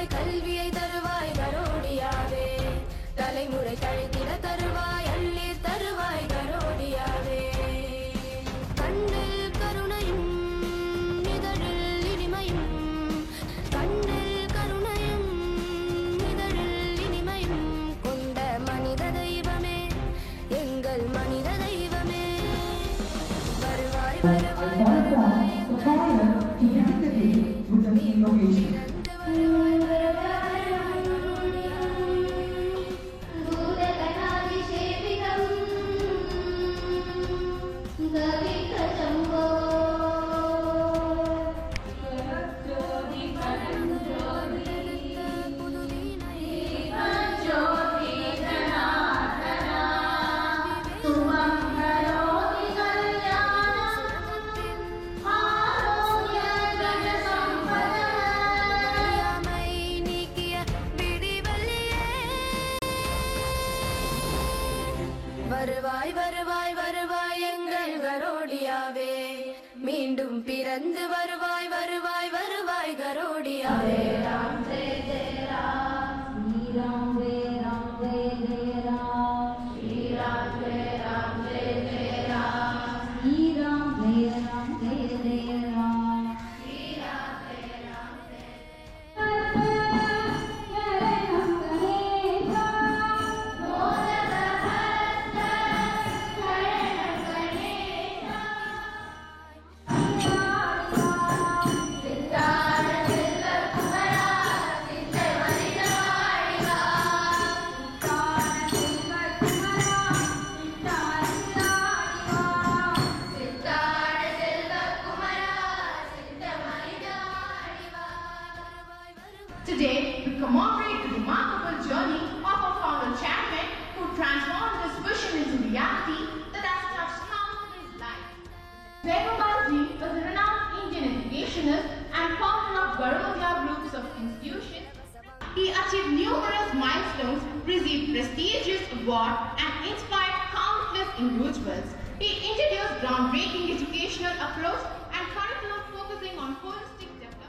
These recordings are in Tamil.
தருவாய் கல்வியை தருவாய் கரோடியாவே தலைமுறை கழித்திட தருவாய் அள்ளி தருவாய் கரோடியாவே கண்ணில் கருணையும் இதழில் இனிமையும் கண்ணில் கருணையும் இதழில் இனிமையும் கொண்ட மனித தெய்வமே எங்கள் மனித தெய்வமே வருவாய் வருவாய் வருவாய் வருவாய் வருவாய் வருவாய் எங்கள் கரோடியாவே மீண்டும் பிறந்து வருவாய் வருவாய் வருவாய் கரோடியாவே ராம் ஜெய ஜெய ராம் ஸ்ரீ ராம் ஜெய ராம் ஜெய ஜெய ராம் ஸ்ரீ ராம் ஜெய ராம் ஜெய ஜெய ராம் ஸ்ரீ ராம் ஜெய ராம் ஜெய ஜெய ராம் ஸ்ரீ ராம் ஜெய ராம் ஜெய Today, we commemorate the remarkable journey of our founder chairman who transformed this vision into reality that has touched countless lives. Nehruji was a renowned Indian educationist and founder of Garodia groups of institutions. He achieved numerous milestones, received prestigious awards, and inspired countless individuals. He introduced groundbreaking educational approach and curriculum focusing on holistic development.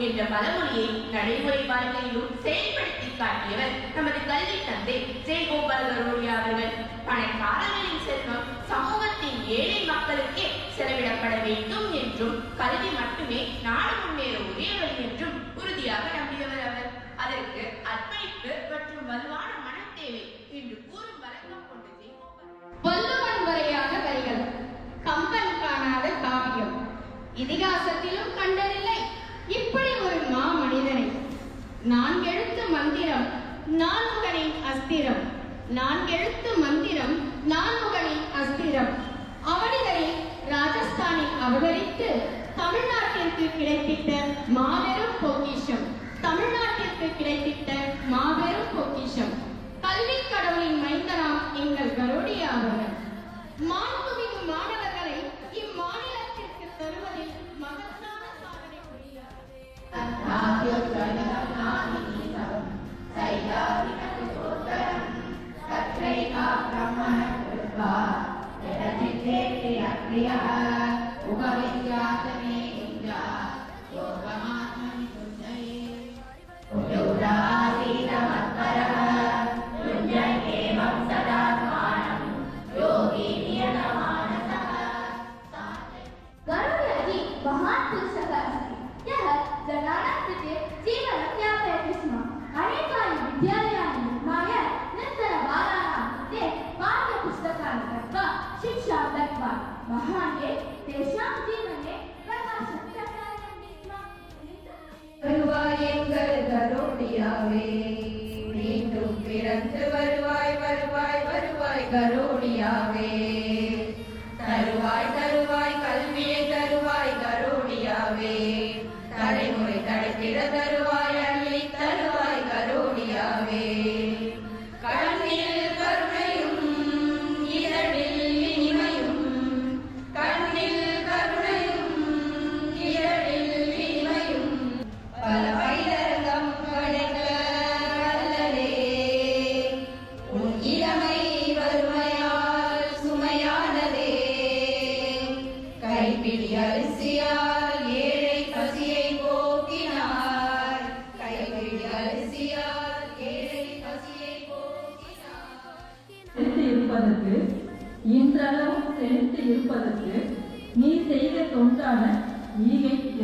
என்ற பழமொழியை நடைமுறை வாழ்க்கையிலும் செயல்படுத்தி காட்டியவர் நமது கல்வி தந்தை ஜெயகோபால் கரோடியா அவர்கள். பணக்காரர்களின் செல்வம் சமூகத்தின் ஏழை மக்களுக்கே செலவிடப்பட வேண்டும் என்றும் கல்வி மட்டுமே நாடு முன்னேற ஒரே வழி என்றும் உறுதியாக நம்பியவர் அவர். அதற்கு அர்ப்பணிப்பு மற்றும் வலுவான மனம் தேவை என்று கூறும் வழக்கம் கொண்ட ஜெயகோபால். வள்ளுவன் வரையாத வரிகள், கம்பன் காணாத காவியம், இதிகாசத்திலும் கண்டதில்லை இப்படி ஒரு மாமனிதனை. நான்கெழுத்து மந்திரம் நான்முகனின் அஸ்திரம், நான்கெழுத்து மந்திரம் நான்முகனின் அஸ்திரம். அவனிதரை ராஜஸ்தானில் அவதரித்து தமிழ்நாட்டிற்கு கிடைத்திட்ட மாபெரும் பொக்கிஷம், தமிழ்நாட்டிற்கு கிடைத்திட்ட மாபெரும் பொக்கிஷம். கல்வி கடவுளின் மைந்தனாம் எங்கள் கரோடியா அவர்கள். மாண்புமிகு மாணவர்களை இம்மாநிலத்திற்கு தருவதில் மகத்தான சாதனை புரிகிறார். महान तेषां जीवने प्रकाशं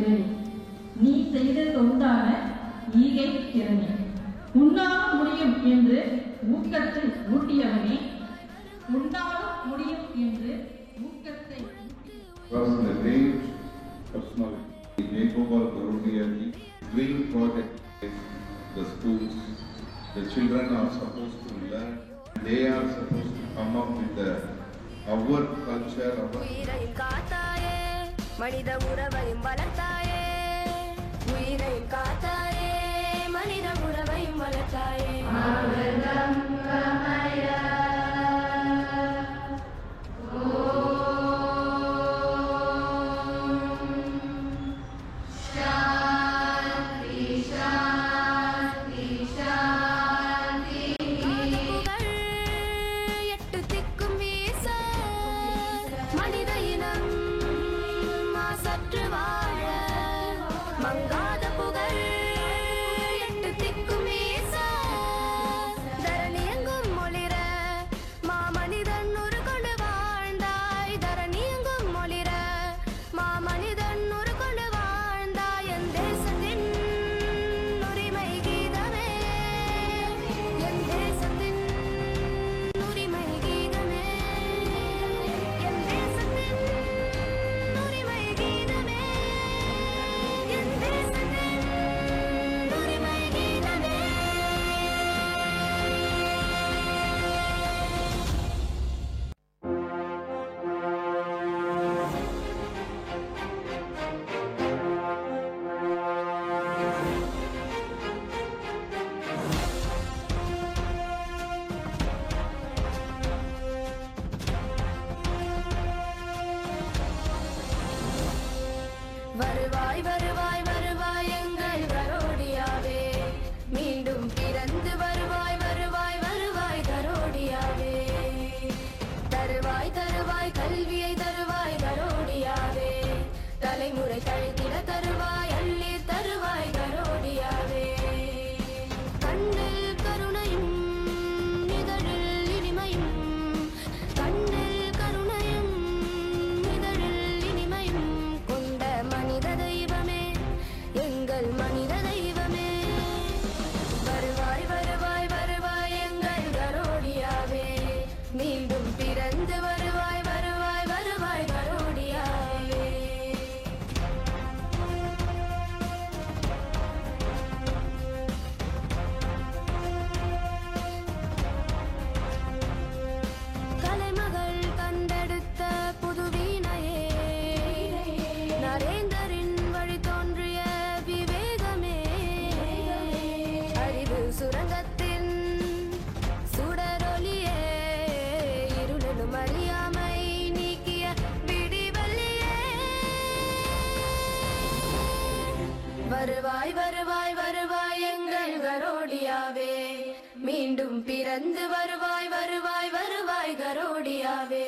திரளே, நீ செய்த தொண்டான ஈகை திறனே, உன்னாலும் முடியும் என்று ஊக்கத்தை ஊட்டியவனே, உன்னாலும் முடியும் என்று ஊக்கத்தை was the great personality. Jayagopal Garodia dream project is the schools. The children are supposed to learn. They are supposed to come up with our culture. உயிரையும் காத்தாயே, மனித உறவையும் வளர்த்தாயே. உயிரையும் காத்தாயே, மனித உறவையும் வளர்த்தாயே. மனித இனம் மாசற்று வாழ மங்காத புகழ் எட்டு திக்கும் வீச தரணி எங்கும் ஒளிர மாமனிதன் ஒரு கொண்டு வாழ்ந்தாய். தரணி எங்கும் ஒளிர மாமனிதன் ஒரு கொண்டு வாழ்ந்தாய். என் தேசத்தின் உரிமை கீதமே, என் தேசத்தின் உரிமை கீதமே, என் தேசத்தின் உரிமை கீதமே, என் தேசத்தின் உரிமை கீதமே. வருவாய் வருவாய் வருவாய் எங்கள் கரோடியாவே, மீண்டும் பிறந்து வருவாய் வருவாய் வருவாய் கரோடியாவே. தருவாய் தருவாய் கல்வியை தருவாய் கரோடியாவே, தலைமுறை கழித்திட தருவாய் அள்ளி தருவாய் கரோடியாவே. கண்ணில் கருணையும் இதழில் இனிமையும், கண்ணில் கருணையும் இதழில் இனிமையும் கொண்ட மனித தெய்வமே, எங்கள் மனித தெய்வமே. வருவாய் வருவாய் வருவாய் எங்கள் கரோடியாவே, மீண்டும் பிறந்து வருவாய் வருவாய் வருவாய் கரோடியாவே. கலைமகள் கண்டெடுத்த புதுவீணையே, நரேந்தரின் வழி தோன்றிய விவேகமே, அறிவு சுரங்கத்தின் சுடரொலியே, இருளிலும் அறியாமை நீக்கிய விடிவெள்ளியே. வருவாய் வருவாய் வருவாய் எங்கள் கரோடியாவே, மீண்டும் பிறந்து வருவாய் வருவாய் வருவாய் கரோடியாவே.